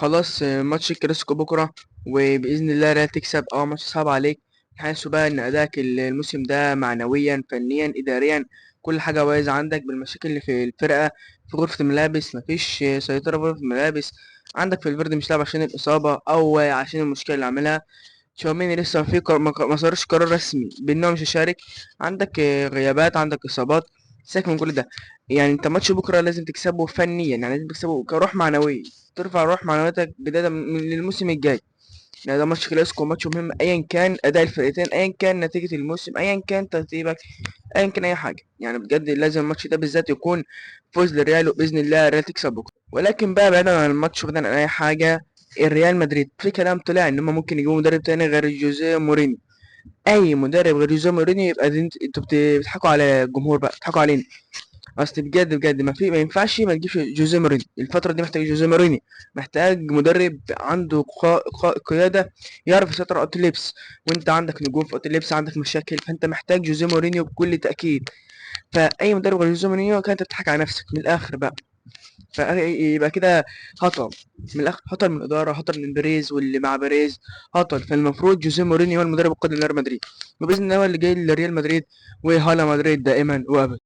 خلاص ماتش الكلاسيكو بكرة، وبإذن الله ريال تكسب. ماتش صعب عليك. حاسس بقى إن أداك الموسم ده معنويا فنيا إداريا كل حاجة بايظة عندك بالمشاكل اللي في الفرقة. في غرفة الملابس مفيش سيطرة في غرفة الملابس. عندك في الفيردي مش لاعب عشان الإصابة أو عشان المشكلة اللي عملها. تشاوميني لسه في ما صارش قرار رسمي بأنه مش هيشارك. عندك غيابات، عندك إصابات. سيبك من كل ده. يعني انت ماتش بكره لازم تكسبه فنيا، يعني لازم تكسبه كروح معنويه. ترفع روح معنوياتك بدايه من الموسم الجاي. يعني ده ماتش كلاسيكو، ماتش مهم ايا كان اداء الفرقتين، ايا كان نتيجه الموسم، ايا كان ترتيبك، ايا كان اي حاجه. يعني بجد لازم الماتش ده بالذات يكون فوز للريال، وباذن الله الريال تكسب بكره. ولكن بقى بعيدا عن الماتش، بعيدا عن اي حاجه، الريال مدريد في كلام طلع ان هم ممكن يجيبوا مدرب تاني غير جوزيه مورينيو. اي مدرب غير جوزيه مورينيو يبقى انتوا بتضحكوا على الجمهور، بقى بتضحكوا علينا. اصل بجد بجد ما ينفعش ما تجيبش جوزيه مورينيو. الفتره دي محتاج جوزيه مورينيو. محتاج مدرب عنده قياده، يعرف يسيطر على اوضه اللبس. وانت عندك نجوم في اوضه اللبس، عندك مشاكل، فانت محتاج جوزيه مورينيو بكل تاكيد. فاي مدرب غير جوزيه مورينيو كانت تضحك على نفسك من الاخر بقى. فيبقى كده هطل. من الاخر هطل من الاداره، هطل من بيريز واللي مع بيريز. هطل. فالمفروض جوزيه مورينيو هو المدرب القادم لريال مدريد، وباذن الله هو اللي جاي لريال مدريد. وهلا مدريد دائما وابدا.